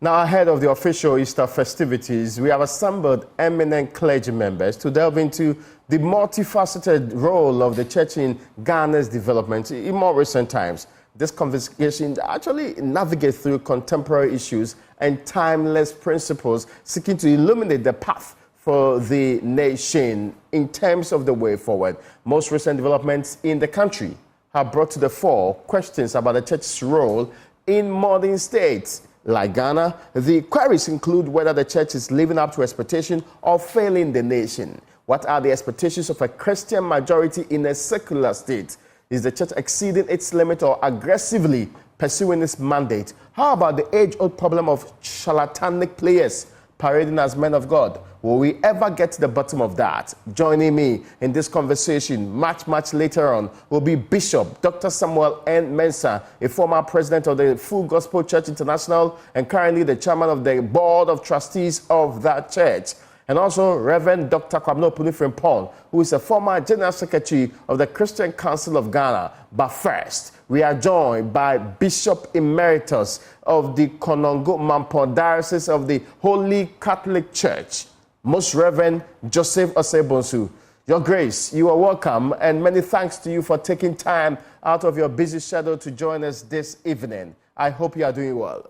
Now, ahead of the official Easter festivities, we have assembled eminent clergy members to delve into the multifaceted role of the church in Ghana's development in more recent times. This conversation actually navigates through contemporary issues and timeless principles, seeking to illuminate the path for the nation in terms of the way forward. Most recent developments in the country have brought to the fore questions about the church's role in modern states like Ghana. The queries include whether the church is living up to expectation or failing the nation. What are the expectations of a Christian majority in a secular state? Is the church exceeding its limit or aggressively pursuing its mandate? How about the age-old problem of charlatanic players parading as men of God? Will we ever get to the bottom of that? Joining me in this conversation much later on will be Bishop Dr. Samuel N. Mensah, a former president of the Full Gospel Church International and currently the chairman of the board of trustees of that church. And also Reverend Dr. Kwabena Opunifrim-Paul, who is a former general secretary of the Christian Council of Ghana. But first, we are joined by Bishop Emeritus of the Konongo Mampon Diocese of the Holy Catholic Church, Most Reverend Joseph Osei-Bonsu. Your Grace, you are welcome, and many thanks to you for taking time out of your busy schedule to join us this evening. I hope you are doing well.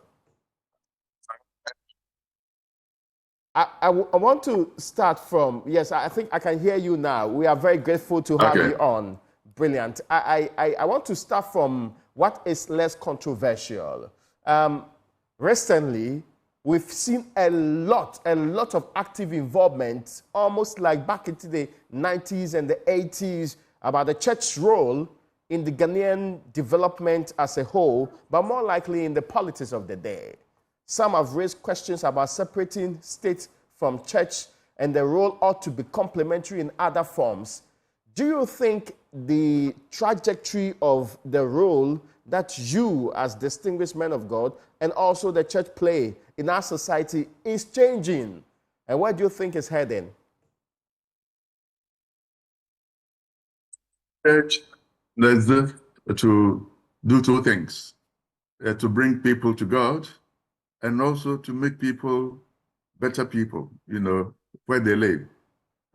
I want to start from, yes, I think I can hear you now. We are very grateful to have you on. Brilliant. I want to start from what is less controversial. Recently, we've seen a lot of active involvement, almost like back into the 90s and the 80s, about the church's role in the Ghanaian development as a whole, but more likely in the politics of the day. Some have raised questions about separating state from church, and the role ought to be complementary in other forms. Do you think the trajectory of the role that you, as distinguished men of God, and also the church play in our society is changing? And where do you think it's heading? Church is to do two things, to bring people to God, and also to make people better people, where they live.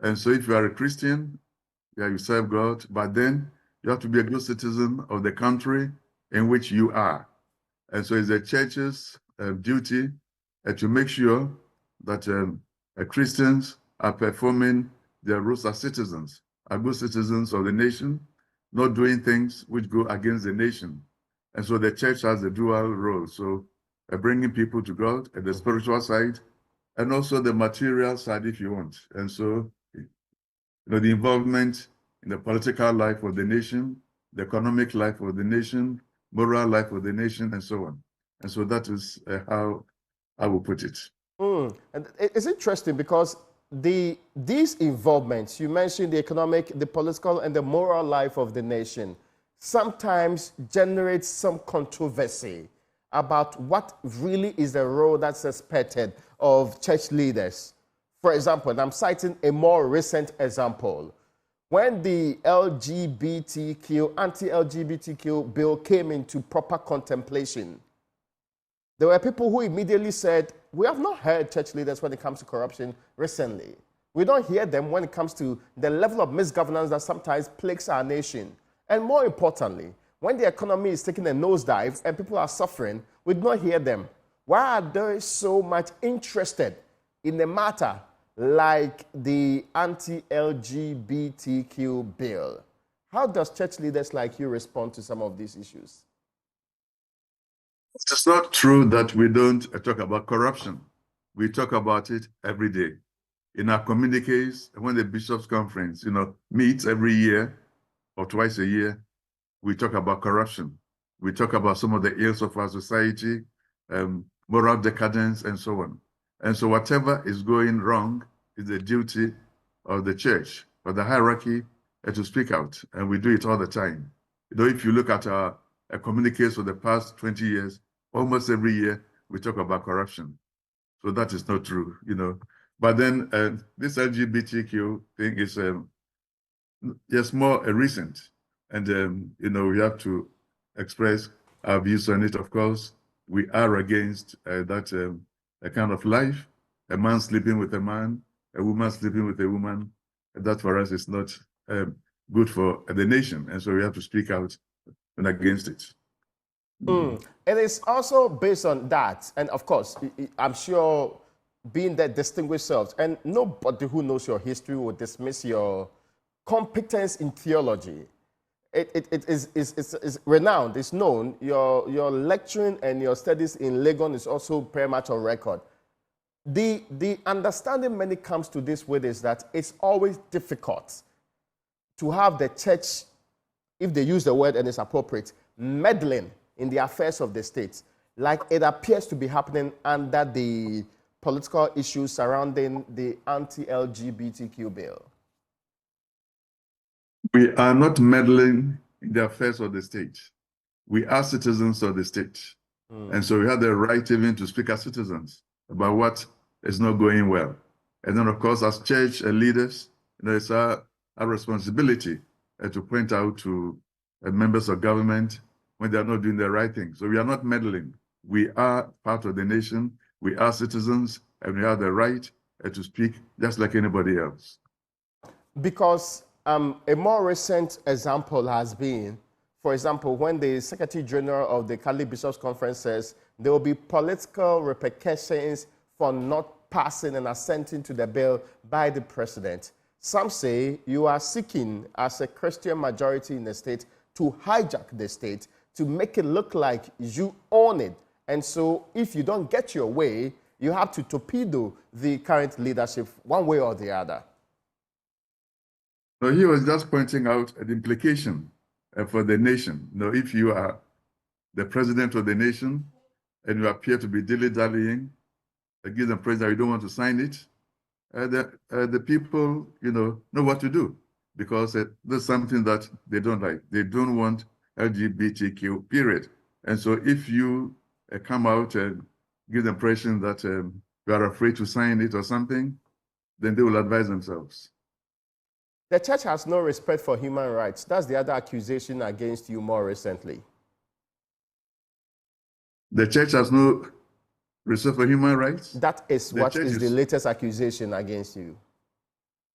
And so if you are a Christian, you serve God, but then you have to be a good citizen of the country in which you are. And so it's the church's duty to make sure that Christians are performing their roles as citizens, are good citizens of the nation, not doing things which go against the nation. And so the church has a dual role. So bringing people to God at the spiritual side, and also the material side, if you want. And so, the involvement in the political life of the nation, the economic life of the nation, moral life of the nation, and so on. And so that is how I will put it. And it's interesting because these involvements, you mentioned the economic, the political, and the moral life of the nation, sometimes generates some controversy about what really is the role that's expected of church leaders. For example, and I'm citing a more recent example. When the anti-LGBTQ bill came into proper contemplation, there were people who immediately said, we have not heard church leaders when it comes to corruption recently. We don't hear them when it comes to the level of misgovernance that sometimes plagues our nation. And more importantly, when the economy is taking a nosedive and people are suffering, we do not hear them. Why are they so much interested in a matter like the anti-LGBTQ bill? How does church leaders like you respond to some of these issues? It's not true that we don't talk about corruption. We talk about it every day. In our communiques, when the Bishops' Conference, meets every year or twice a year, we talk about corruption. We talk about some of the ills of our society, moral decadence, and so on. And so whatever is going wrong is the duty of the church, of the hierarchy, to speak out. And we do it all the time. If you look at our communiques for the past 20 years, almost every year we talk about corruption. So that is not true, But then this LGBTQ thing is just more recent. And, we have to express our views on it. Of course, we are against that a kind of life, a man sleeping with a man, a woman sleeping with a woman. That for us is not good for the nation. And so we have to speak out and against it. It is also based on that. And of course, I'm sure being that distinguished self, and nobody who knows your history will dismiss your competence in theology. It is renowned, it's known. Your lecturing and your studies in Legon is also very much on record. The understanding many comes to this with is that it's always difficult to have the church, if they use the word and it's appropriate, meddling in the affairs of the state, like it appears to be happening under the political issues surrounding the anti-LGBTQ bill. We are not meddling in the affairs of the state. We are citizens of the state. And so we have the right even to speak as citizens about what is not going well. And then, of course, as church leaders, it's our responsibility to point out to members of government when they are not doing the right thing. So we are not meddling. We are part of the nation. We are citizens, and we have the right to speak just like anybody else. Because a more recent example has been, for example, when the Secretary General of the Catholic Bishops' Conference says there will be political repercussions for not passing and assenting to the bill by the president. Some say you are seeking, as a Christian majority in the state, to hijack the state, to make it look like you own it. And so if you don't get your way, you have to torpedo the current leadership one way or the other. So he was just pointing out the implication for the nation. If you are the president of the nation and you appear to be dilly-dallying, give them praise that you don't want to sign it, the people, know what to do, because there's something that they don't like. They don't want LGBTQ, period. And so if you come out and give the impression that you are afraid to sign it or something, then they will advise themselves. The church has no respect for human rights. That's the other accusation against you more recently. The church has no respect for human rights? That is what is the latest accusation against you.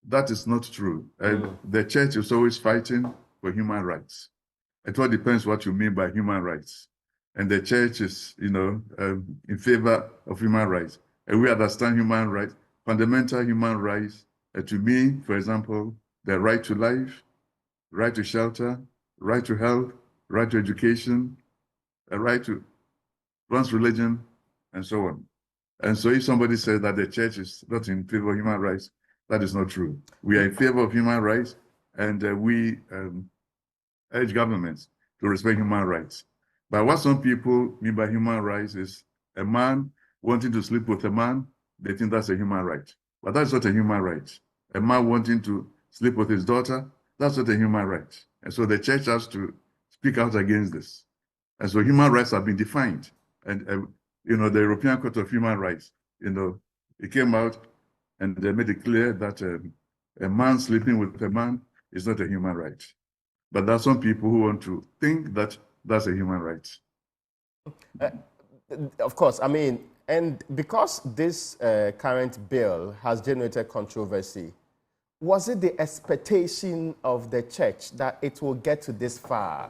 That is not true. The church is always fighting for human rights. It all depends what you mean by human rights. And the church is, in favor of human rights. And we understand human rights, fundamental human rights, to me, for example, the right to life, right to shelter, right to health, right to education, a right to one's religion, and so on. And so if somebody says that the church is not in favor of human rights, that is not true. We are in favor of human rights, and we urge governments to respect human rights. But what some people mean by human rights is a man wanting to sleep with a man, they think that's a human right. But that's not a human right. A man wanting to sleep with his daughter, that's not a human right. And so the church has to speak out against this. And so human rights have been defined. And, the European Court of Human Rights, it came out and they made it clear that a man sleeping with a man is not a human right. But there are some people who want to think that that's a human right. Of course, and because this current bill has generated controversy, was it the expectation of the church that it will get to this far?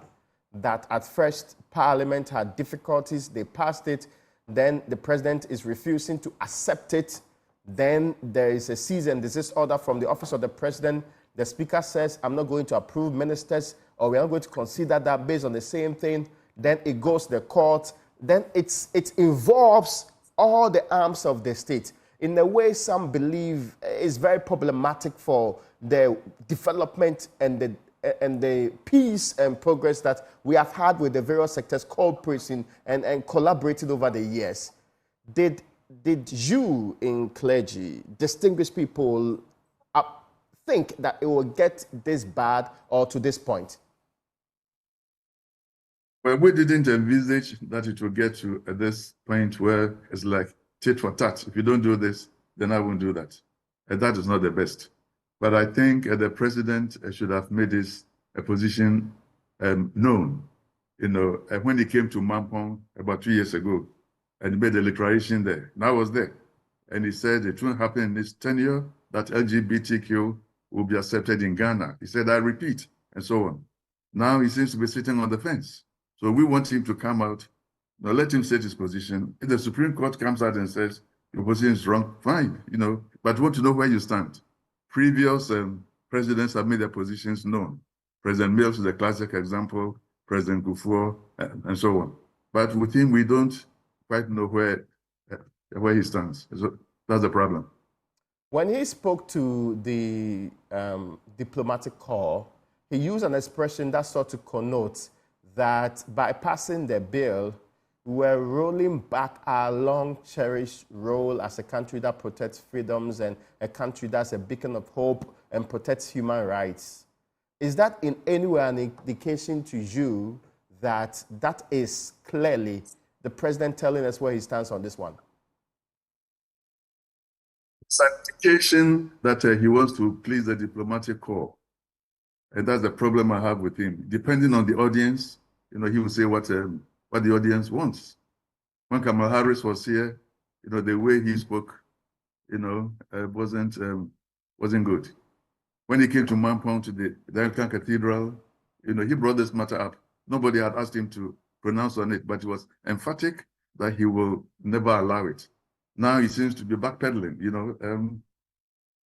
That at first Parliament had difficulties, they passed it, then the president is refusing to accept it, then there is a cease and desist order from the office of the president. The speaker says, I'm not going to approve ministers, or we're not going to consider that based on the same thing. Then it goes to the court. Then it involves all the arms of the state in a way some believe is very problematic for the development and the peace and progress that we have had with the various sectors cooperating and collaborating over the years. Did you in clergy, distinguished people, think that it will get this bad or to this point? Well, we didn't envisage that it will get to this point where it's like tit for tat. If you don't do this, then I won't do that. And that is not the best. But I think the president should have made his position known. When he came to Mampong about 2 years ago, and he made a declaration there. And I was there. And he said it won't happen in his tenure that LGBTQ will be accepted in Ghana. He said, I repeat, and so on. Now he seems to be sitting on the fence. So we want him to come out. Now let him state his position. If the Supreme Court comes out and says your position is wrong, fine, but we want to know where you stand. Previous presidents have made their positions known. President Mills is a classic example, President Kufuor, and so on. But with him, we don't quite know where he stands. So that's the problem. When he spoke to the diplomatic corps, he used an expression that sought to connote that by passing the bill, we're rolling back our long-cherished role as a country that protects freedoms and a country that's a beacon of hope and protects human rights. Is that in any way an indication to you that that is clearly the president telling us where he stands on this one? It's an indication that he wants to please the diplomatic corps. And that's the problem I have with him. Depending on the audience, he will say what the audience wants. When Kamala Harris was here, the way he spoke, wasn't good. When he came to Mampong to the Anglican Cathedral, he brought this matter up. Nobody had asked him to pronounce on it, but he was emphatic that he will never allow it. Now he seems to be backpedaling,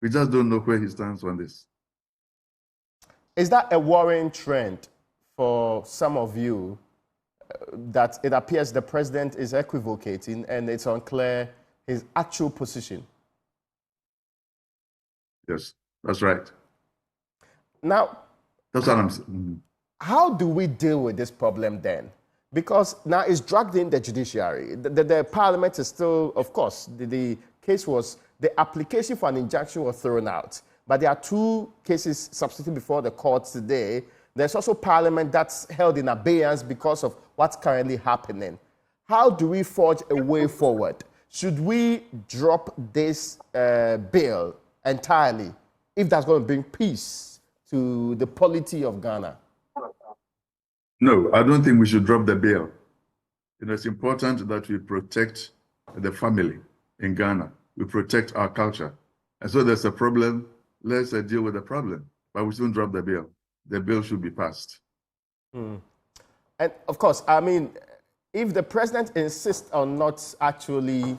we just don't know where he stands on this. Is that a worrying trend for some of you, that it appears the president is equivocating and it's unclear his actual position? Yes, that's right. Now, that's what I'm saying. How do we deal with this problem then? Because now it's dragged in the judiciary. The parliament is still, of course, the case was, the application for an injunction was thrown out. But there are two cases substituted before the courts today. There's also parliament that's held in abeyance because of what's currently happening. How do we forge a way forward? Should we drop this bill entirely if that's going to bring peace to the polity of Ghana? No, I don't think we should drop the bill. It's important that we protect the family in Ghana. We protect our culture. And so there's a problem. Let's deal with the problem. But we shouldn't drop the bill. The bill should be passed. And of course, I mean, if the president insists on not actually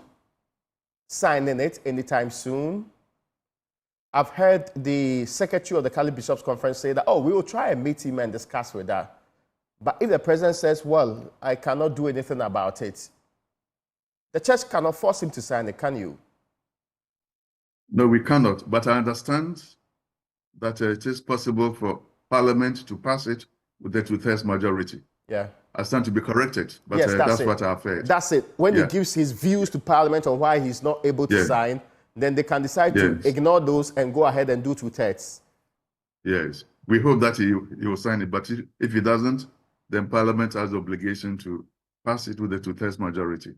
signing it anytime soon, I've heard the secretary of the Catholic Bishops' Conference say that, we will try and meet him and discuss with that. But if the president says, well, I cannot do anything about it, the church cannot force him to sign it, can you? No, we cannot. But I understand that it is possible for Parliament to pass it with a two-thirds majority. Yeah. I stand to be corrected, but yes, that's what I've heard. That's it. When he gives his views to Parliament on why he's not able to sign, then they can decide to ignore those and go ahead and do two-thirds. Yes. We hope that he will sign it, but if he doesn't, then Parliament has the obligation to pass it with a two-thirds majority.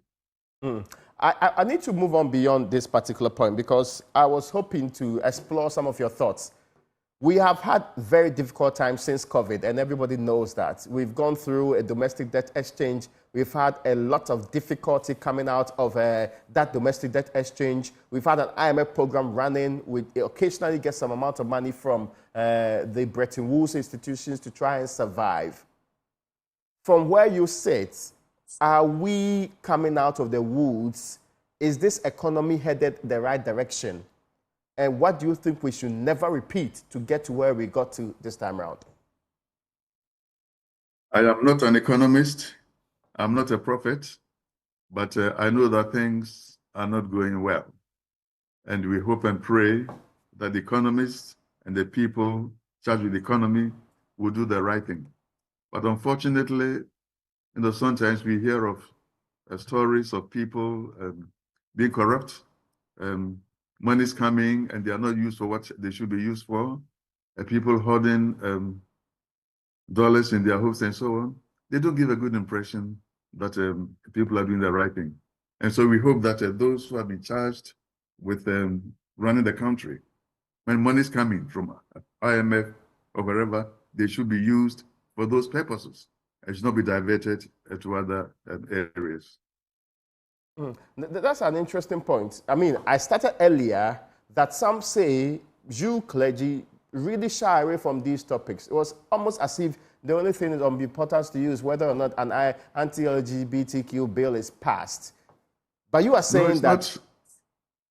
I need to move on beyond this particular point because I was hoping to explore some of your thoughts. We have had very difficult times since COVID, and everybody knows that. We've gone through a domestic debt exchange. We've had a lot of difficulty coming out of that domestic debt exchange. We've had an IMF program running. We occasionally get some amount of money from the Bretton Woods institutions to try and survive. From where you sit, are we coming out of the woods? Is this economy headed the right direction? And what do you think we should never repeat to get to where we got to this time around? I am not an economist. I'm not a prophet. But I know that things are not going well. And we hope and pray that the economists and the people charged with the economy will do the right thing. But unfortunately, sometimes we hear of stories of people being corrupt. Money's coming and they are not used for what they should be used for. People hoarding dollars in their homes and so on. They don't give a good impression that people are doing the right thing. And so we hope that those who have been charged with running the country, when money's coming from IMF or wherever, they should be used for those purposes. It should not be diverted to other areas. That's an interesting point. I mean, I started earlier that some say you clergy really shy away from these topics. It was almost as if the only thing of importance to you is whether or not an anti-LGBTQ bill is passed. But you are No, saying it's that, not.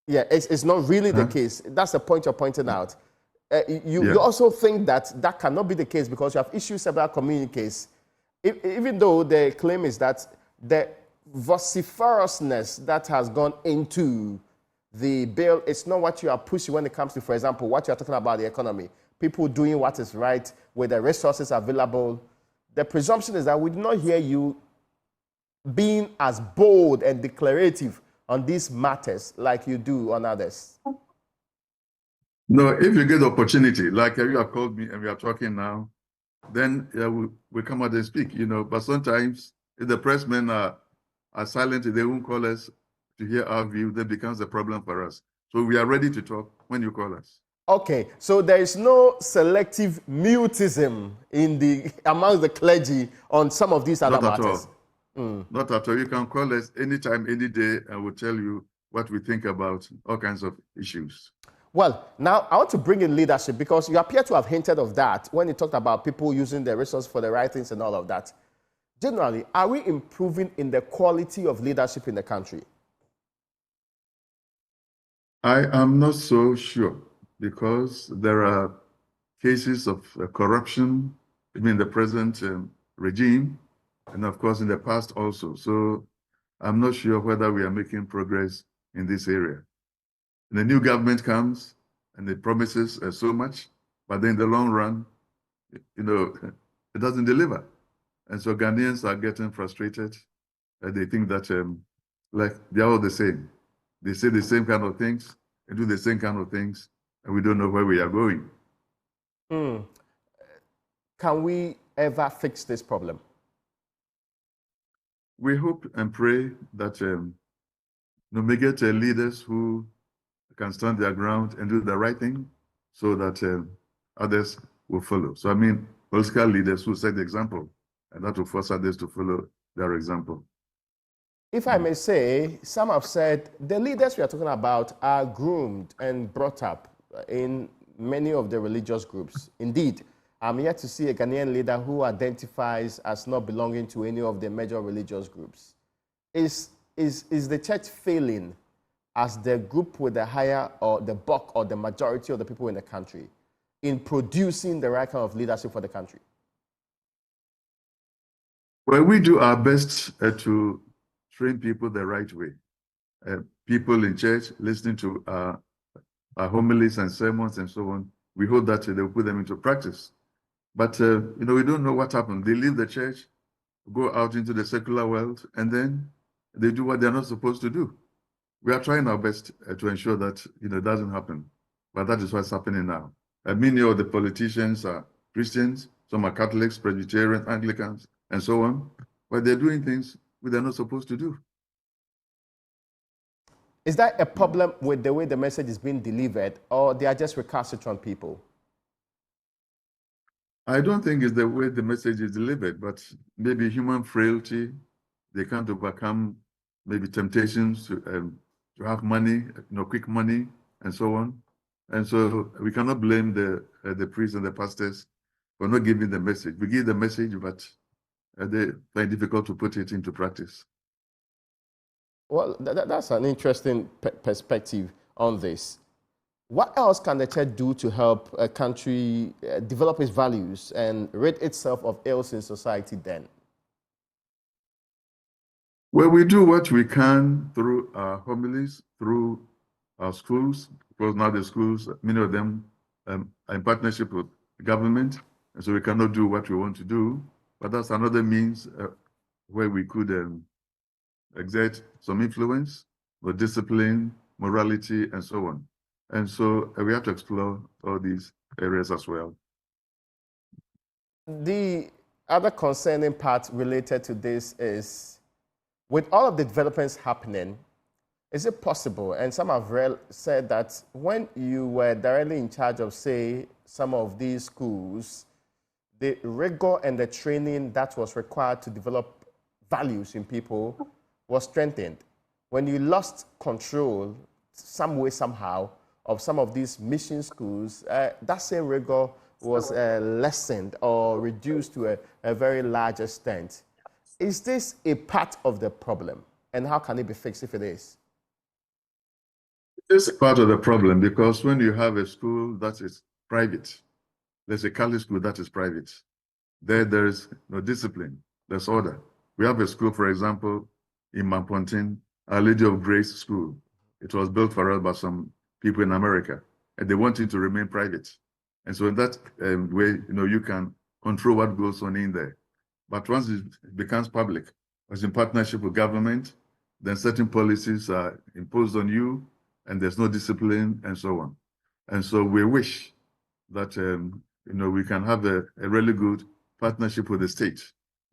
yeah, it's not really the Huh? case. That's the point you're pointing out. You Yeah. also think that that cannot be the case because you have issued several communiques, even though the claim is that the vociferousness that has gone into the bill is not what you are pushing when it comes to, for example, what you are talking about the economy. People doing what is right with the resources available. The presumption is that we do not hear you being as bold and declarative on these matters like you do on others. No, if you get the opportunity, like you have called me and we are talking now, then we come out and speak, But sometimes if the pressmen are silent, they won't call us to hear our view, that becomes a problem for us. So we are ready to talk when you call us. Okay, so there is no selective mutism among the clergy on some of these other Not at matters. all. Not at all. You can call us anytime, any day, and we'll tell you what we think about all kinds of issues. Well, now I want to bring in leadership because you appear to have hinted of that when you talked about people using their resources for the right things and all of that. Generally, are we improving in the quality of leadership in the country? I am not so sure because there are cases of corruption in the present regime and of course in the past also. So I'm not sure whether we are making progress in this area. And the new government comes and it promises so much, but then in the long run, it doesn't deliver. And so Ghanaians are getting frustrated. They think that like they're all the same. They say the same kind of things and do the same kind of things, and we don't know where we are going. Can we ever fix this problem? We hope and pray that we get leaders who can stand their ground and do the right thing so that others will follow. So, I mean, political leaders who set the example, and that will force others to follow their example. If I may say, some have said the leaders we are talking about are groomed and brought up in many of the religious groups. Indeed, I'm yet to see a Ghanaian leader who identifies as not belonging to any of the major religious groups. Is the church failing as the group with the higher or the bulk or the majority of the people in the country in producing the right kind of leadership for the country? Well, we do our best to train people the right way. People in church listening to our homilies and sermons and so on, we hope that they'll put them into practice. But, we don't know what happened. They leave the church, go out into the secular world, and then they do what they're not supposed to do. We are trying our best to ensure that it doesn't happen. But that is what's happening now. Many of the politicians are Christians, some are Catholics, Presbyterians, Anglicans, and so on. But they're doing things they're not supposed to do. Is that a problem with the way the message is being delivered, or they are just recalcitrant people? I don't think it's the way the message is delivered, but maybe human frailty. They can't overcome maybe temptations to have money, quick money, and so on. And so we cannot blame the priests and the pastors for not giving the message. We give the message, but they find it difficult to put it into practice. Well, that's an interesting perspective on this. What else can the church do to help a country develop its values and rid itself of ills in society then? Well, we do what we can through our homilies, through our schools, because now the schools, many of them are in partnership with the government, and so we cannot do what we want to do. But that's another means where we could exert some influence with discipline, morality, and so on. And so we have to explore all these areas as well. The other concerning part related to this is, with all of the developments happening, is it possible, and some have said that when you were directly in charge of, say, some of these schools, the rigor and the training that was required to develop values in people was strengthened. when you lost control, some way, somehow, of some of these mission schools, that same rigor was lessened or reduced to a very large extent. Is this a part of the problem? And how can it be fixed if it is? It's part of the problem because when you have a school that is private, there's a Catholic school that is private, there is no discipline, there's order. We have a school, for example, in Mampontin, Our Lady of Grace School. It was built for us by some people in America, and they want it to remain private. And so in that way, you can control what goes on in there. But once it becomes public, it's in partnership with government, then certain policies are imposed on you, and there's no discipline, and so on. And so we wish that we can have a really good partnership with the state,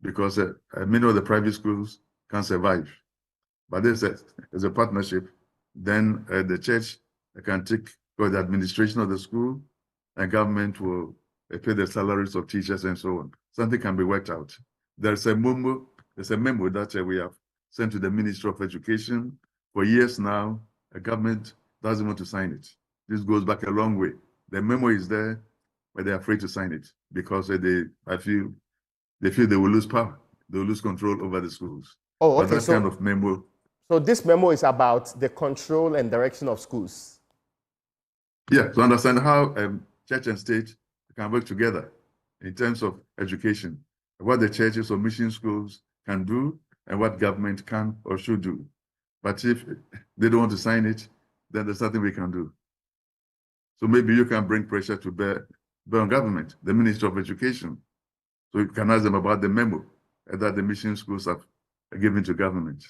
because many of the private schools can survive. But there's a partnership, then the church can take for the administration of the school, and government will pay the salaries of teachers and so on. Something can be worked out. There's a memo that we have sent to the Ministry of Education. For years now, the government doesn't want to sign it. This goes back a long way. The memo is there, but they're afraid to sign it because they feel they will lose power. They will lose control over the schools. Oh, okay. But that kind of memo. So this memo is about the control and direction of schools. Yeah, to understand how church and state can work together in terms of education, what the churches or mission schools can do, and what government can or should do. But if they don't want to sign it, then there's nothing we can do. So maybe you can bring pressure to bear on government, the Ministry of Education. So you can ask them about the memo that the mission schools have given to government.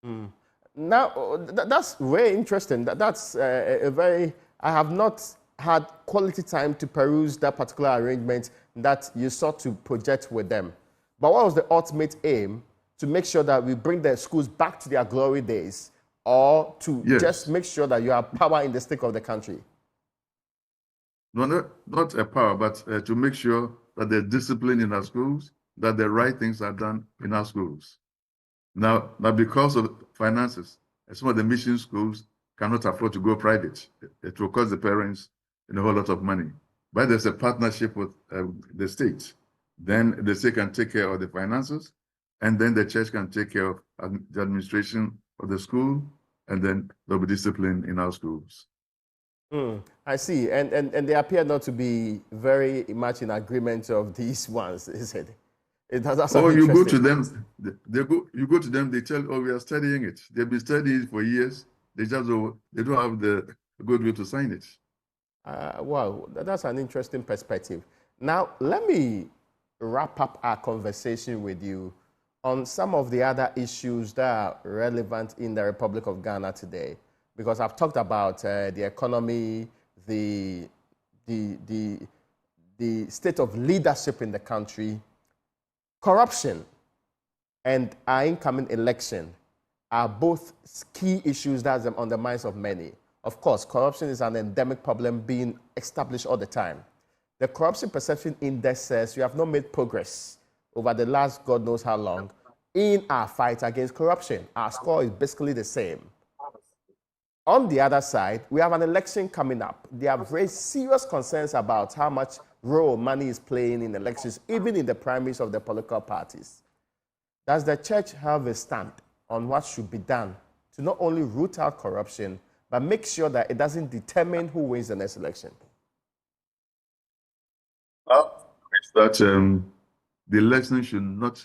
Mm. Now, that's very interesting. That's a very, I have not had quality time to peruse that particular arrangement that you sought to project with them. But what was the ultimate aim? To make sure that we bring the schools back to their glory days, or to just make sure that you have power in the stick of the country? No, not a power, but to make sure that there's discipline in our schools, that the right things are done in our schools. Now because of finances, some of the mission schools cannot afford to go private. It will cost the parents a whole lot of money. But there's a partnership with the state. Then the state can take care of the finances, and then the church can take care of the administration of the school, and then there'll be discipline in our schools. I see. And they appear not to be very much in agreement of these ones, is it? You go to them, you go to them, they tell, we are studying it. They've been studying it for years. They don't have the goodwill to sign it. Wow, that's an interesting perspective. Now, let me wrap up our conversation with you on some of the other issues that are relevant in the Republic of Ghana today, because I've talked about the economy, the state of leadership in the country, corruption, and our incoming election are both key issues that are on the minds of many. Of course, corruption is an endemic problem being established all the time. The Corruption Perception Index says we have not made progress over the last God knows how long in our fight against corruption. Our score is basically the same. On the other side, we have an election coming up. They have raised serious concerns about how much role money is playing in elections, even in the primaries of the political parties. Does the church have a stand on what should be done to not only root out corruption, but make sure that it doesn't determine who wins the next election? It's that the election should not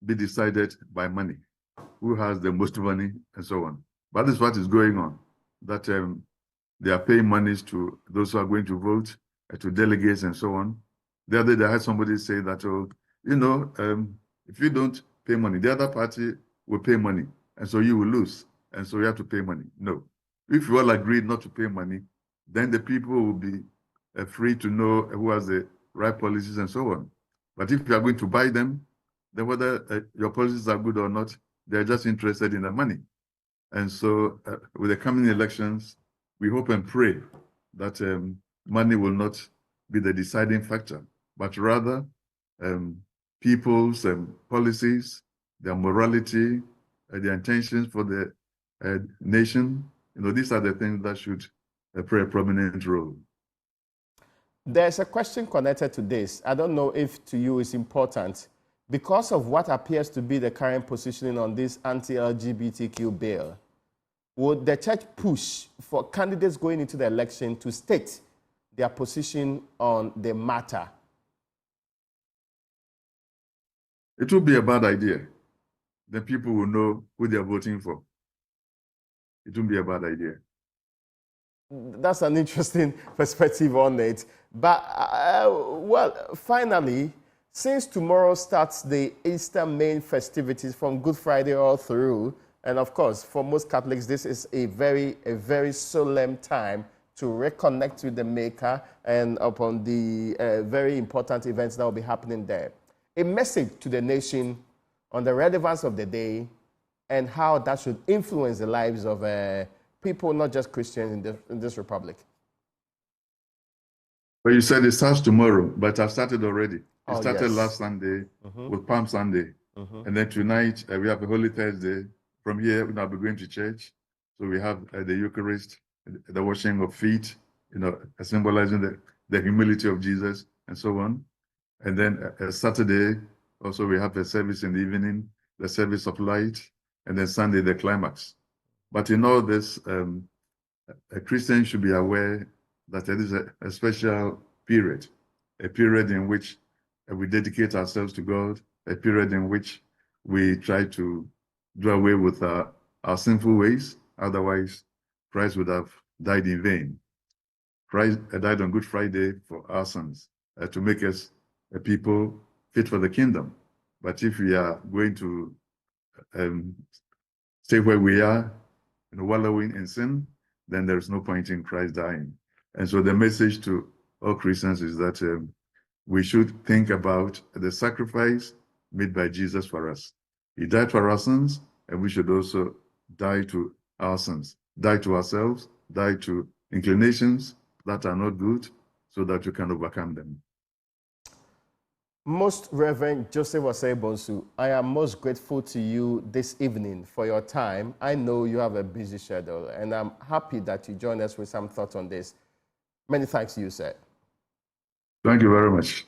be decided by money, who has the most money, and so on. But this is what is going on, that they are paying monies to those who are going to vote, to delegates, and so on. The other day, I had somebody say that, if you don't pay money, the other party will pay money, and so you will lose, and so you have to pay money. No. If you all agree not to pay money, then the people will be free to know who has the right policies and so on. But if you are going to buy them, then whether your policies are good or not, they're just interested in the money. And so with the coming elections, we hope and pray that money will not be the deciding factor, but rather people's policies, their morality, their intentions for the nation. These are the things that should play a prominent role. There's a question connected to this. I don't know if to you it's important. Because of what appears to be the current positioning on this anti-LGBTQ bill, would the church push for candidates going into the election to state their position on the matter? It would be a bad idea. Then people will know who they're voting for. It wouldn't be a bad idea. That's an interesting perspective on it. But, well, finally, since tomorrow starts the Easter main festivities from Good Friday all through, and of course, for most Catholics, this is a very solemn time to reconnect with the Maker and upon the very important events that will be happening there. A message to the nation on the relevance of the day and how that should influence the lives of people, not just Christians in this republic. Well, you said it starts tomorrow, but I've started already. It started yes. last Sunday with Palm Sunday. And then tonight, we have a Holy Thursday. From here, we'll be going to church. So we have the Eucharist, the washing of feet, symbolizing the humility of Jesus and so on. And then Saturday, also we have a service in the evening, the service of light, and then Sunday, the climax. But in all this, a Christian should be aware that there is a special period, a period in which we dedicate ourselves to God, a period in which we try to do away with our sinful ways. Otherwise, Christ would have died in vain. Christ died on Good Friday for our sins, to make us a people fit for the kingdom. But if we are going to stay where we are, wallowing in sin, then there is no point in Christ dying. And so the message to all Christians is that we should think about the sacrifice made by Jesus for us. He died for our sins, and we should also die to our sins, die to ourselves, die to inclinations that are not good, so that we can overcome them. Most Reverend Joseph Osei-Bonsu, I am most grateful to you this evening for your time. I know you have a busy schedule, and I'm happy that you joined us with some thoughts on this. Many thanks to you, sir. Thank you very much.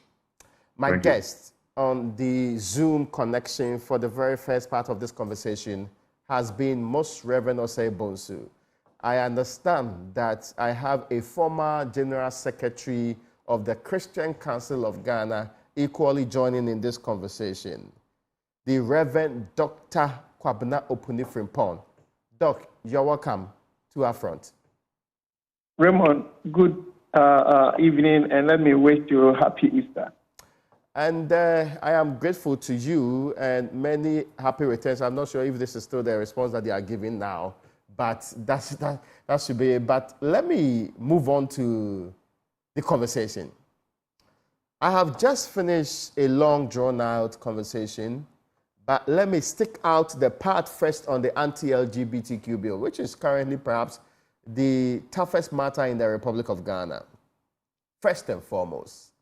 My guest on the Zoom connection for the very first part of this conversation has been Most Reverend Osei-Bonsu. I understand that I have a former General Secretary of the Christian Council of Ghana equally joining in this conversation, the Reverend Dr. Kwabena Opuni-Frimpong. Doc, you're welcome to UPFront. Raymond, good evening, and let me wish you a happy Easter. And I am grateful to you and many happy returns. I'm not sure if this is still the response that they are giving now, but that should be it. But let me move on to the conversation. I have just finished a long, drawn-out conversation, but let me stick out the part first on the anti-LGBTQ bill, which is currently perhaps the toughest matter in the Republic of Ghana. First and foremost,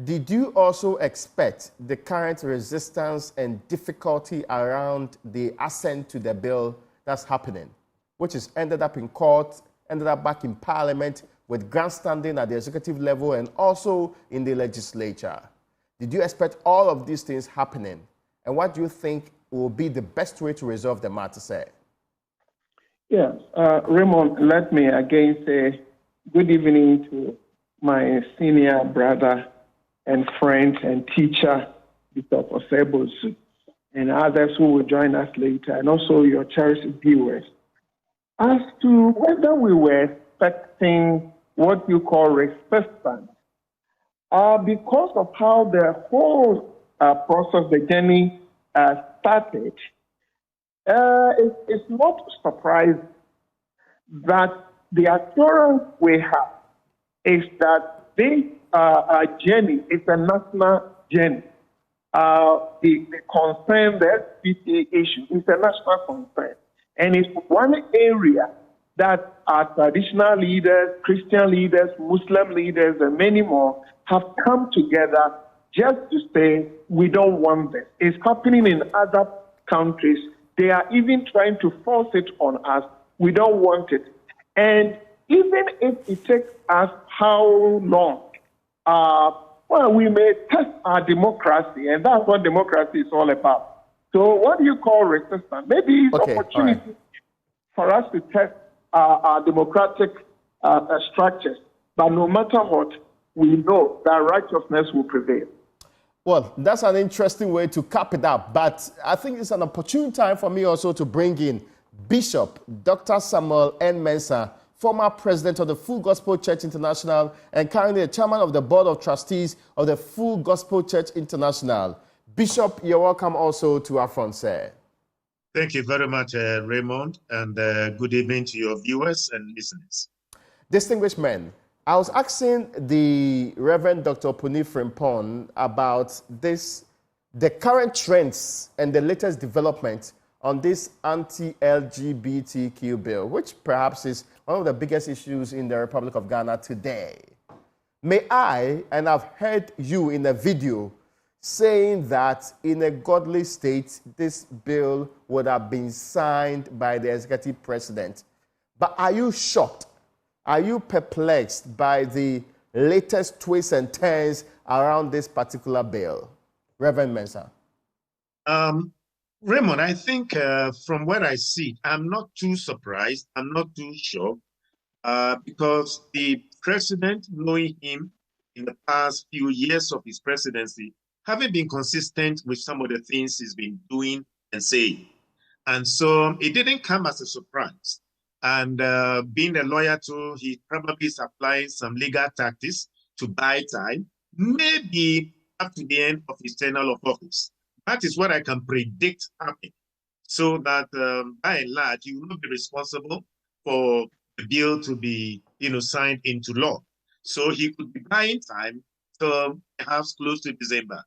did you also expect the current resistance and difficulty around the assent to the bill that's happening, which has ended up in court, ended up back in Parliament, with grandstanding at the executive level and also in the legislature? Did you expect all of these things happening? And what do you think will be the best way to resolve the matter, sir? Yes, Raymond, let me again say good evening to my senior brother and friend and teacher, Bishop Osei-Bonsu, and others who will join us later, and also your cherished viewers. As to whether we were expecting what you call resistance, because of how the whole process, the journey started, it's not surprising that the assurance we have is that this journey is a national journey. The concern, the LGBT issue, is a national concern. And it's one area that our traditional leaders, Christian leaders, Muslim leaders, and many more have come together just to say, we don't want this. It's happening in other countries, they are even trying to force it on us. We don't want it. And even if it takes us how long, well, we may test our democracy, and that's what democracy is all about. So what do you call resistance? Maybe it's opportunity for us to test our democratic structures. But no matter what, we know that righteousness will prevail. Well, that's an interesting way to cap it up. But I think it's an opportune time for me also to bring in Bishop Dr. Samuel N. Mensah, former president of the Full Gospel Church International and currently the chairman of the board of trustees of the Full Gospel Church International. Bishop, you're welcome also to UPFront, sir. Thank you very much, Raymond, and good evening to your viewers and listeners. Distinguished men, I was asking the Reverend Dr. Puni Frimpong about the current trends and the latest development on this anti-LGBTQ bill, which perhaps is one of the biggest issues in the Republic of Ghana today. May I, and I've heard you in a video saying that in a godly state, this bill would have been signed by the executive president. But are you shocked? Are you perplexed by the latest twists and turns around this particular bill? Reverend Mensah. Raymond, I think from what I see, I'm not too surprised. I'm not too shocked because the president, knowing him in the past few years of his presidency, having been consistent with some of the things he's been doing and saying. And so it didn't come as a surprise. And being a lawyer too, he probably is applying some legal tactics to buy time, maybe up to the end of his tenure of office. That is what I can predict happening. So that by and large, he will not be responsible for the bill to be, signed into law. So he could be buying time till perhaps close to December,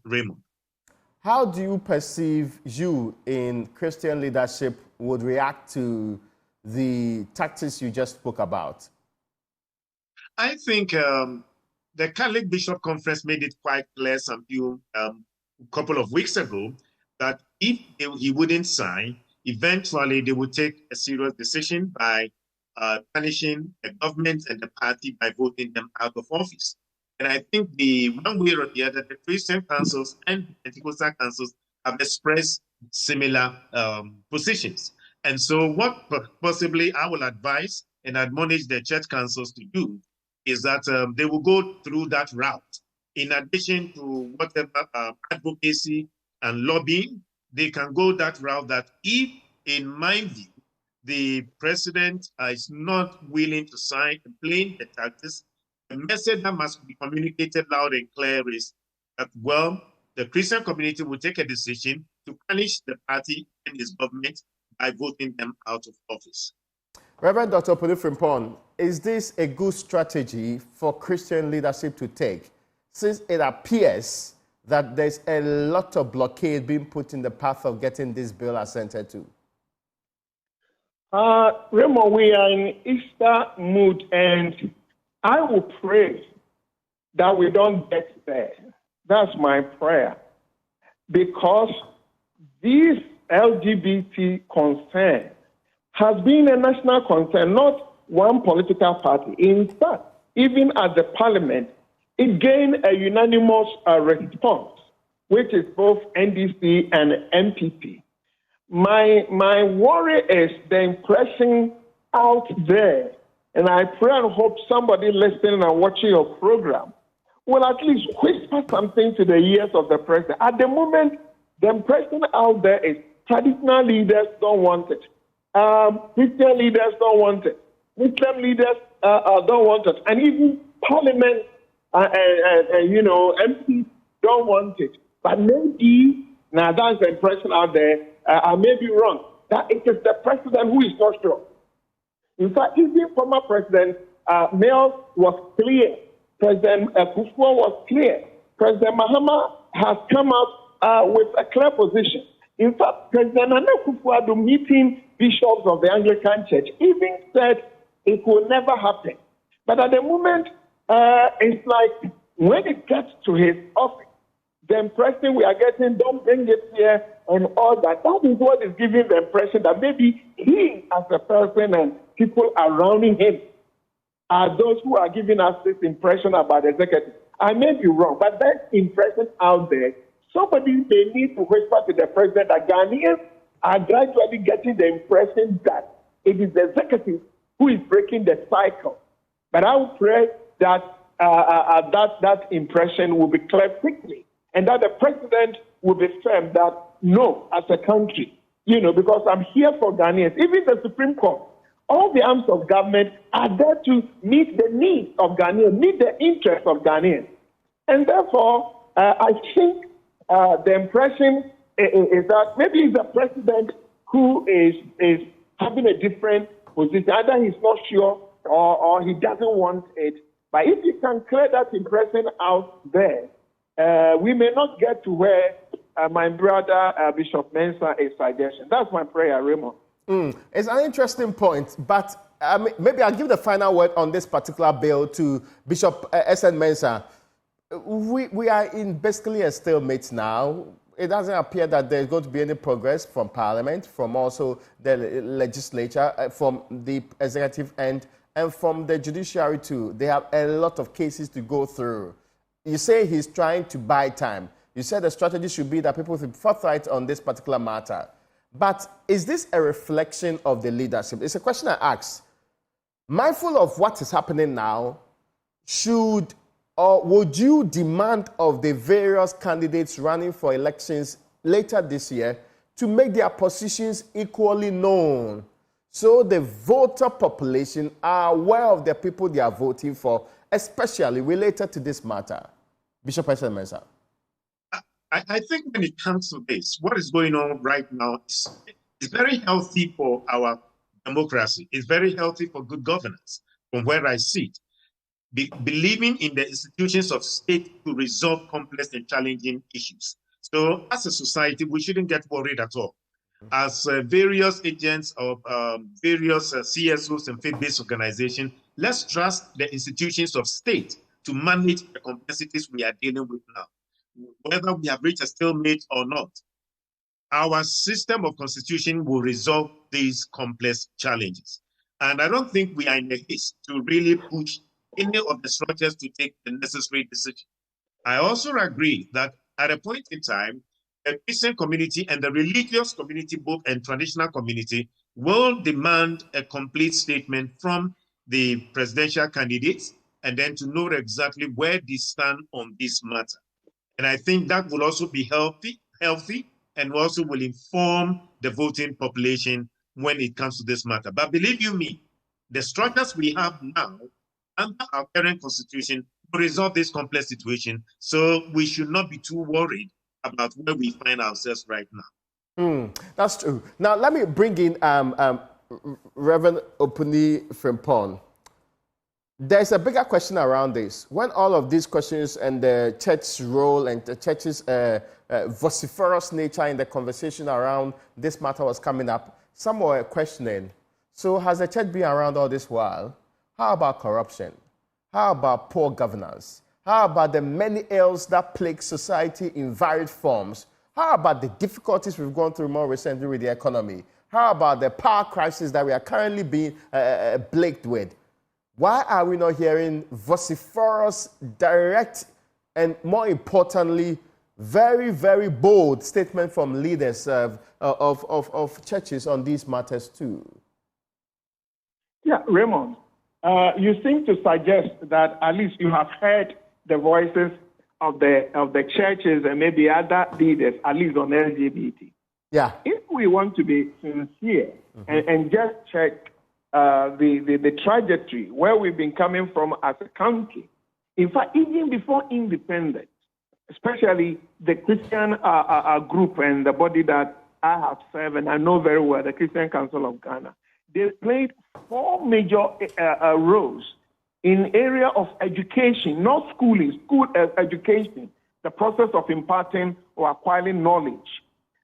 Raymond. How do you perceive you in Christian leadership would react to the tactics you just spoke about? I think the Catholic Bishop Conference made it quite clear a couple of weeks ago that if he wouldn't sign, eventually they would take a serious decision by punishing the government and the party by voting them out of office. And I think the one way or the other, the Christian councils and Pentecostal councils have expressed similar positions. And so what possibly I will advise and admonish the church councils to do is that they will go through that route. In addition to whatever advocacy and lobbying, they can go that route that if, in my view, the president is not willing to sign and plain the tactics, the message that must be communicated loud and clear is that, well, the Christian community will take a decision to punish the party and his government by voting them out of office. Reverend Dr. Puni Frimpong, is this a good strategy for Christian leadership to take, since it appears that there's a lot of blockade being put in the path of getting this bill assented to? Remo, we are in Easter mood, and I will pray that we don't get there. That's my prayer. Because this LGBT concern has been a national concern, not one political party. In fact, even at the parliament, it gained a unanimous response, which is both NDC and MPP. My worry is the impression out there, and I pray and hope somebody listening and watching your program will at least whisper something to the ears of the president. At the moment, the impression out there is traditional leaders don't want it. Christian leaders don't want it. Muslim leaders don't want it. And even parliament MPs don't want it. But maybe, now that's the impression out there, I may be wrong, that it is the president who is not sure. In fact, even former President Mills was clear. President Kufuor was clear. President Mahama has come out with a clear position. In fact, President Nana Kufuor, meeting bishops of the Anglican Church, even said it will never happen. But at the moment, it's like when it gets to his office, the impression we are getting, don't bring it here and all that. That is what is giving the impression that maybe he as a person and people around him are those who are giving us this impression about the executive. I may be wrong, but that impression out there, somebody may need to whisper to the president that Ghanaians are gradually getting the impression that it is the executive who is breaking the cycle. But I would pray that that impression will be cleared quickly, and that the president will be firm that no, as a country, because I'm here for Ghanaians. Even the Supreme Court, all the arms of government are there to meet the needs of Ghanaians, meet the interests of Ghanaians. And therefore, I think the impression is that maybe it's the president who is having a different position. Either he's not sure or he doesn't want it. But if you can clear that impression out there, we may not get to where my brother Bishop Mensah is suggesting. That's my prayer, Raymond. It's an interesting point, but maybe I'll give the final word on this particular bill to Bishop S.N. Mensah. We are in basically a stalemate now. It doesn't appear that there's going to be any progress from Parliament, from also the legislature, from the executive end, and from the judiciary too. They have a lot of cases to go through. You say he's trying to buy time. You said the strategy should be that people should be forthright on this particular matter. But is this a reflection of the leadership? It's a question I ask. Mindful of what is happening now, should or would you demand of the various candidates running for elections later this year to make their positions equally known so the voter population are aware of the people they are voting for, especially related to this matter? Bishop S.N. Mensah. I think when it comes to this, what is going on right now is very healthy for our democracy. It's very healthy for good governance, from where I sit. Believing in the institutions of state to resolve complex and challenging issues. So as a society, we shouldn't get worried at all. As various agents of various CSOs and faith-based organizations, let's trust the institutions of state to manage the complexities we are dealing with now. Whether we have reached a stalemate or not, our system of constitution will resolve these complex challenges. And I don't think we are in a haste to really push any of the structures to take the necessary decision. I also agree that at a point in time, the Christian community and the religious community, both and traditional community, will demand a complete statement from the presidential candidates and then to know exactly where they stand on this matter. And I think that will also be healthy, and also will inform the voting population when it comes to this matter. But believe you me, the structures we have now under our current constitution will resolve this complex situation. So we should not be too worried about where we find ourselves right now. That's true. Now, let me bring in Reverend Opuni Frimpong. There's a bigger question around this. When all of these questions and the church's role and the church's vociferous nature in the conversation around this matter was coming up, some were questioning, so has the church been around all this while? How about corruption? How about poor governance? How about the many ills that plague society in varied forms? How about the difficulties we've gone through more recently with the economy? How about the power crisis that we are currently being plagued with? Why are we not hearing vociferous, direct, and more importantly, very, very bold statement from leaders of churches on these matters too? Yeah, Raymond, you seem to suggest that at least you have heard the voices of the churches and maybe other leaders, at least on LGBT. Yeah. If we want to be sincere and just check the trajectory where we've been coming from as a country, in fact, even before independence, especially the Christian group and the body that I have served and I know very well, the Christian Council of Ghana, they played 4 major roles in area of education, not schooling, school education, the process of imparting or acquiring knowledge,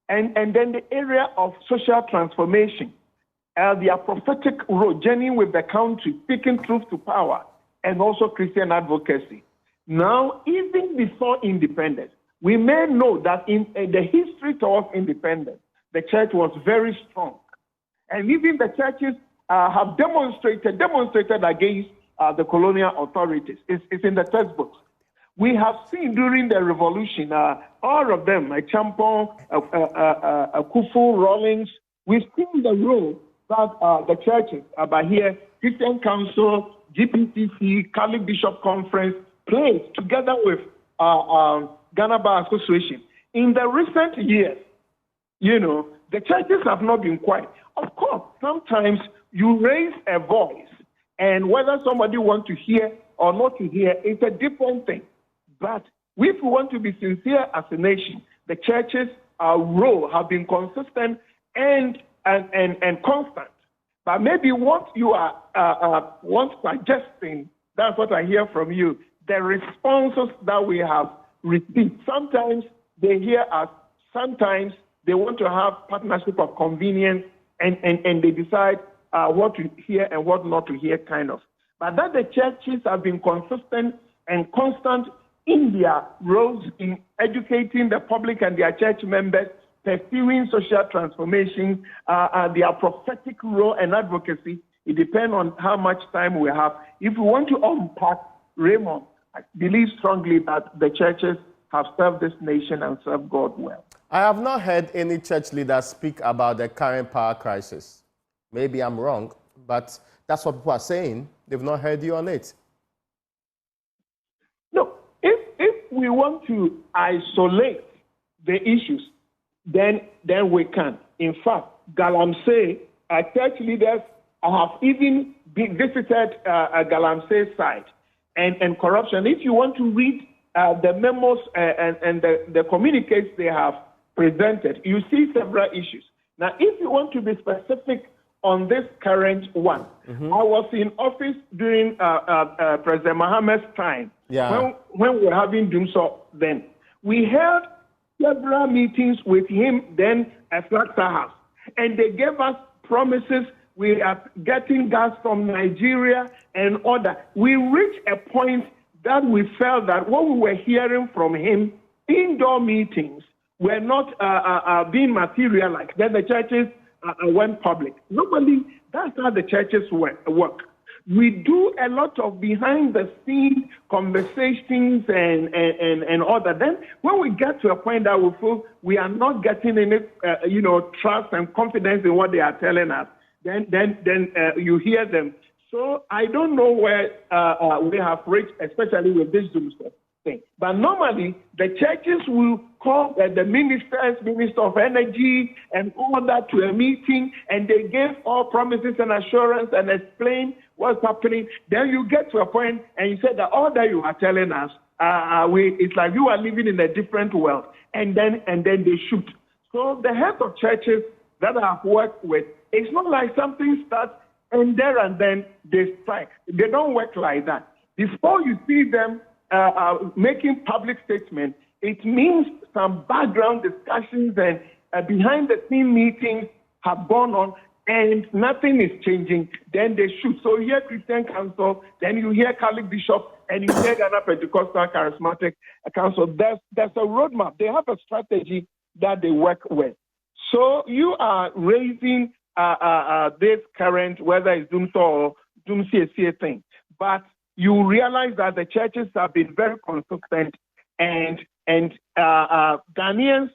and then the area of social transformation, their prophetic role, journeying with the country, speaking truth to power, and also Christian advocacy. Now, even before independence, we may know that in the history towards independence, the church was very strong. And even the churches have demonstrated against the colonial authorities. It's in the textbooks. We have seen during the revolution, all of them, Champon, Kufu, Rawlings, we've seen the role that the churches, by here, Christian Council, GPTC, Catholic Bishop Conference, plays together with Ghana Bar Association. In the recent years, the churches have not been quiet. Of course, sometimes you raise a voice, and whether somebody wants to hear or not to hear is a different thing. But if we want to be sincere as a nation, the churches' role have been consistent and constant. But maybe what you are suggesting, that's what I hear from you, the responses that we have received. Sometimes they hear us, sometimes they want to have partnership of convenience, and they decide what to hear and what not to hear, kind of. But that the churches have been consistent and constant in their roles in educating the public and their church members, pursuing social transformation, their prophetic role and advocacy. It depends on how much time we have. If we want to unpack, Raymond, I believe strongly that the churches have served this nation and served God well. I have not heard any church leaders speak about the current power crisis. Maybe I'm wrong, but that's what people are saying. They've not heard you on it. No, if we want to isolate the issues, then we can. In fact, Galamsey, church leaders have even visited Galamsey's side and corruption. If you want to read the memos and the communiques they have presented, you see several issues. Now, if you want to be specific on this current one, I was in office during President Mohammed's time, when we were having Dumso then. We held several meetings with him then at Flaxa House, and they gave us promises. We are getting gas from Nigeria and other. We reached a point that we felt that what we were hearing from him, indoor meetings, were not being materialized. Then the churches went public. Normally, that's how the churches work. We do a lot of behind-the-scenes conversations and all that. Then, when we get to a point that we feel we are not getting any, trust and confidence in what they are telling us, then you hear them. So I don't know where we have reached, especially with this doomsday thing. But normally, the churches will call the Minister of Energy and all that to a meeting, and they gave all promises and assurance and explain what's happening. Then you get to a point and you say that all that you are telling us, it's like you are living in a different world, and then they shoot. So the heads of churches that I have worked with, it's not like something starts and then they strike. They don't work like that. Before you see them making public statements, it means some background discussions and behind-the-scenes meetings have gone on, and nothing is changing. Then they shoot. So you hear Christian Council, then you hear Catholic Bishop, and you hear Ghana Pentecostal Charismatic Council. There's a roadmap. They have a strategy that they work with. So you are raising this current, whether it's Doomso or Doomsie thing, but you realize that the churches have been very consistent, and Ghanaians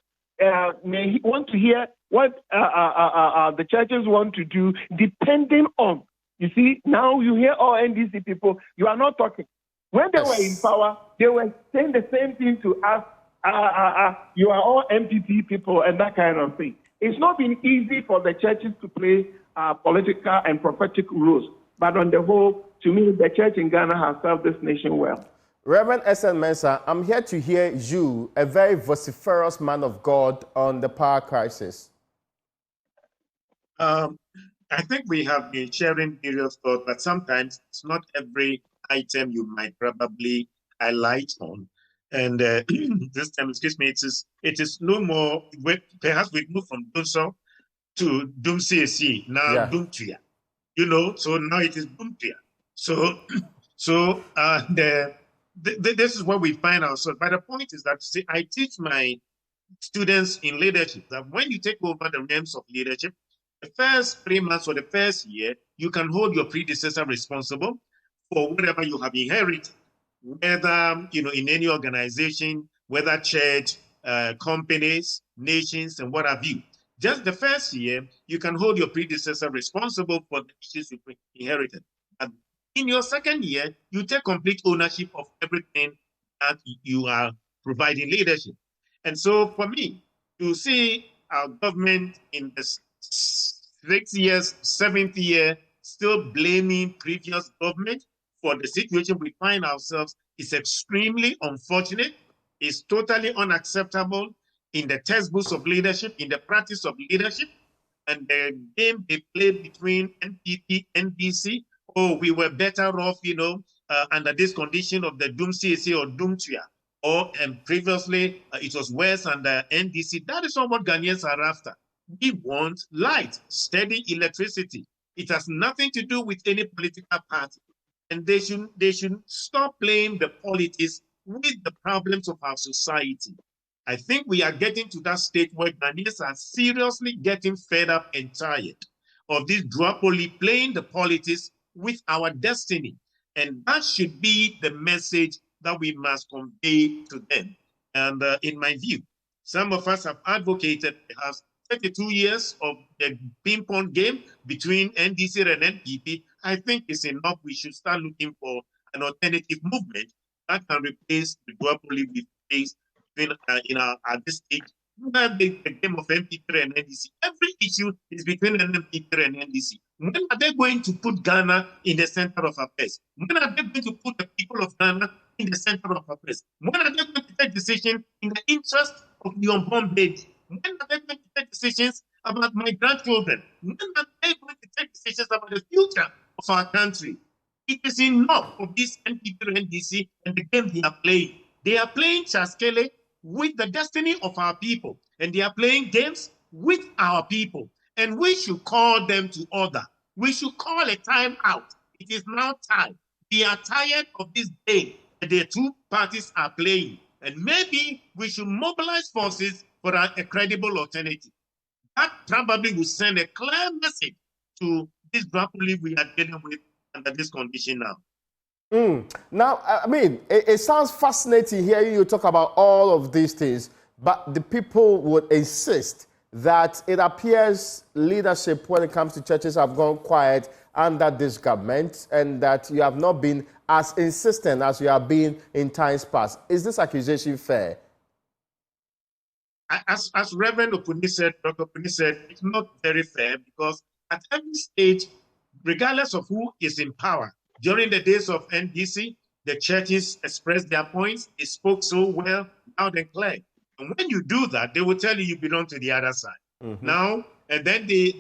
may want to hear what the churches want to do, depending on. You see, now you hear all NDC people, you are not talking. When they were in power, they were saying the same thing to us. You are all MPP people and that kind of thing. It's not been easy for the churches to play political and prophetic roles. But on the whole, to me, the church in Ghana has served this nation well. Reverend S.N. Mensah, I'm here to hear you, a very vociferous man of God, on the power crisis. I think we have been sharing various thoughts, but sometimes it's not every item you might probably highlight on. And this time, excuse me, it is no more, perhaps we move from Doomso to Doomsie, now Doomtia. So now it is Doomtia. So this is where we find ourselves. But the point is that, see, I teach my students in leadership that when you take over the realms of leadership, the first 3 months or the first year, you can hold your predecessor responsible for whatever you have inherited, whether in any organization, whether church, companies, nations, and what have you. Just the first year, you can hold your predecessor responsible for the issues you inherited. And in your second year, you take complete ownership of everything that you are providing leadership. And so for me, to see our government in the 6 years, 7th year, still blaming previous government for the situation we find ourselves is extremely unfortunate. It's totally unacceptable in the textbooks of leadership, in the practice of leadership, and the game they played between NPP, NDC. Oh, we were better off, under this condition of the Doom CAC or Doom Tria. And previously, it was worse under NDC. That is not what Ghanaians are after. We want light, steady electricity. It has nothing to do with any political party. And they should stop playing the politics with the problems of our society. I think we are getting to that state where Ghanaians are seriously getting fed up and tired of this duopoly playing the politics with our destiny. And that should be the message that we must convey to them. And in my view, some of us have advocated perhaps 32 years of the ping-pong game between NDC and NPP. I think it's enough. We should start looking for an alternative movement that can replace the duopoly we face at this stage. The game of NPP and NDC. Every issue is between NPP and NDC. When are they going to put Ghana in the center of affairs? When are they going to put the people of Ghana in the center of affairs? When are they going to take decisions in the interest of the unborn baby? When are they going to take decisions about my grandchildren? When are they going to take decisions about the future of our country? It is enough of this NPP and NDC and the game they are playing. They are playing Chaskele with the destiny of our people, and they are playing games with our people. And we should call them to order. We should call a time out. It is now time. We are tired of this game that the two parties are playing. And maybe we should mobilize forces for a credible alternative. That probably will send a clear message to this duopoly we are dealing with under this condition now. Now, I mean, it sounds fascinating hearing you talk about all of these things, but the people would insist that it appears leadership when it comes to churches have gone quiet under this government and that you have not been as insistent as you have been in times past. Is this accusation fair? As Reverend Opuni said, Dr. Opuni said, it's not very fair because at every stage, regardless of who is in power, during the days of NDC, the churches expressed their points. They spoke so well, loud and clear. And when you do that, they will tell you belong to the other side. Now, and then the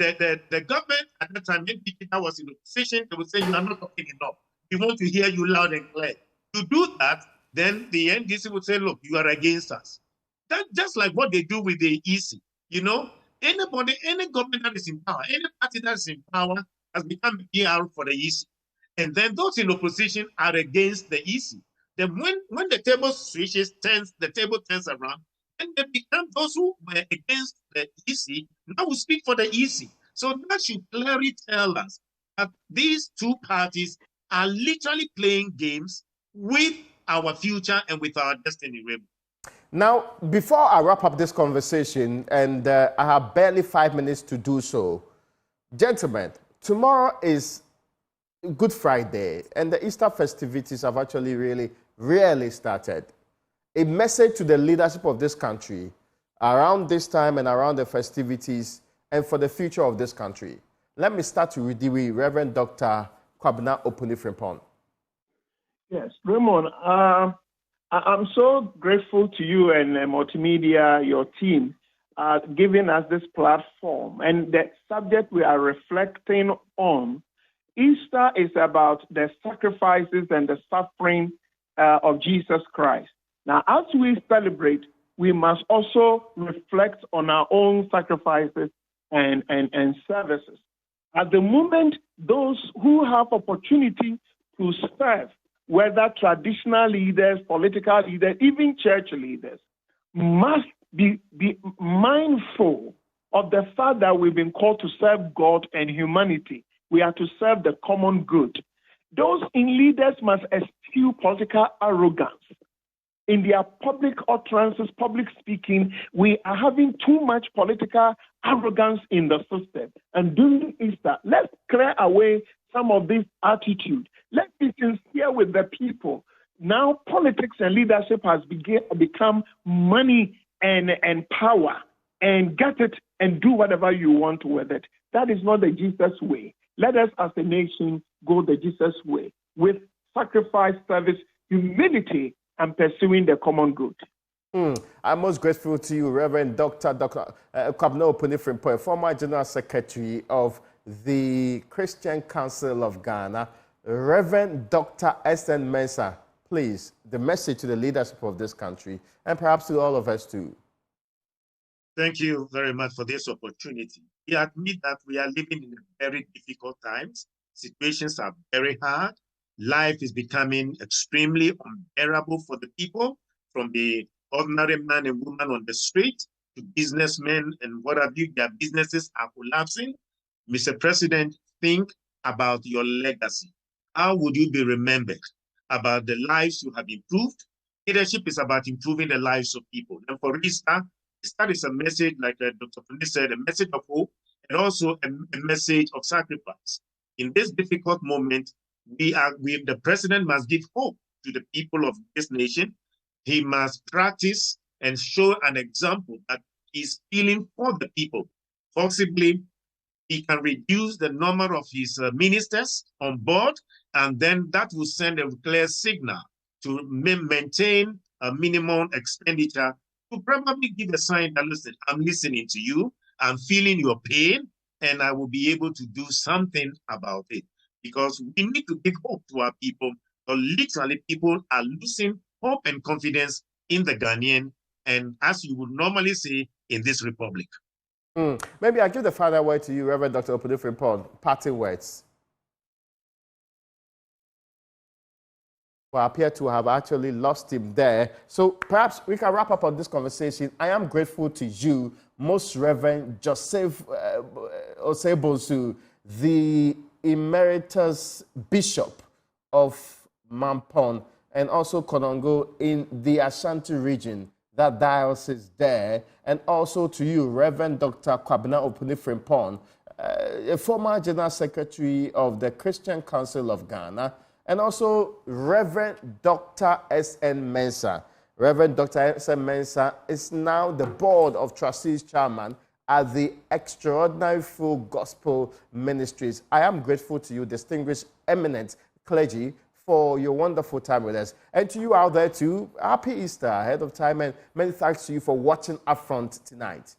government at the time, NDC that was in opposition, they would say, you are not talking enough. We want to hear you loud and clear. To do that, then the NDC would say, look, you are against us. That's just like what they do with the EC. Any government that is in power, any party that is in power has become a PR for the EC. And then those in opposition are against the EC. Then when the table switches, the table turns around, and they become those who were against the EC, now we speak for the EC. So that should clearly tell us that these two parties are literally playing games with our future and with our destiny. Now, before I wrap up this conversation, and I have barely 5 minutes to do so, gentlemen, tomorrow is Good Friday, and the Easter festivities have actually really started. A message to the leadership of this country around this time and around the festivities and for the future of this country. Let me start with the Reverend Dr. Kwabena Opuni-Frimpong. Yes, Raymond, I'm so grateful to you and Multimedia, your team, giving us this platform. And the subject we are reflecting on, Easter is about the sacrifices and the suffering of Jesus Christ. Now, as we celebrate, we must also reflect on our own sacrifices and services. At the moment, those who have opportunity to serve whether traditional leaders, political leaders, even church leaders, must be mindful of the fact that we've been called to serve God and humanity. We are to serve the common good. Those in leaders must eschew political arrogance. In their public utterances, public speaking, we are having too much political arrogance in the system. And during Easter, let's clear away some of this attitude. Let's be sincere with the people. Now, politics and leadership has become money and power, and get it and do whatever you want with it. That is not the Jesus way. Let us as a nation go the Jesus way with sacrifice, service, humility, and pursuing the common good. I'm most grateful to you, Reverend Dr. Kwabena Opunifrimpo, former General Secretary of the Christian Council of Ghana. Reverend Dr. S.N. Mensah, please, the message to the leadership of this country, and perhaps to all of us too. Thank you very much for this opportunity. We admit that we are living in very difficult times. Situations are very hard. Life is becoming extremely unbearable for the people, from the ordinary man and woman on the street to businessmen and what have you. Their businesses are collapsing. Mr. President, think about your legacy. How would you be remembered? About the lives you have improved. Leadership is about improving the lives of people. And for Easter is a message, like Dr. Pundi said, a message of hope, and also a message of sacrifice. In this difficult moment, the president must give hope to the people of this nation. He must practice and show an example that he's feeling for the people. Possibly, he can reduce the number of his ministers on board, and then that will send a clear signal to maintain a minimum expenditure, to probably give a sign that, listen, I'm listening to you, I'm feeling your pain, and I will be able to do something about it. Because we need to give hope to our people, but literally people are losing hope and confidence in the Ghanaian, and as you would normally say, in this republic. Maybe I'll give the final word to you, Reverend Dr. Opunifrimpo, parting words. Well, I appear to have actually lost him there. So perhaps we can wrap up on this conversation. I am grateful to you, Most Reverend Joseph Osei-Bonsu, the Emeritus Bishop of Mampong and also Konongo in the Ashanti region, that diocese there, and also to you, Reverend Dr. Kwabena Opunifrimpo, a former General Secretary of the Christian Council of Ghana, and also Reverend Dr. S.N. Mensah. Reverend Dr. S.N. Mensah is now the Board of Trustees Chairman at the Extraordinary Full Gospel Ministries. I am grateful to you, distinguished eminent clergy, for your wonderful time with us. And to you out there too, happy Easter ahead of time, and many thanks to you for watching UPFront tonight.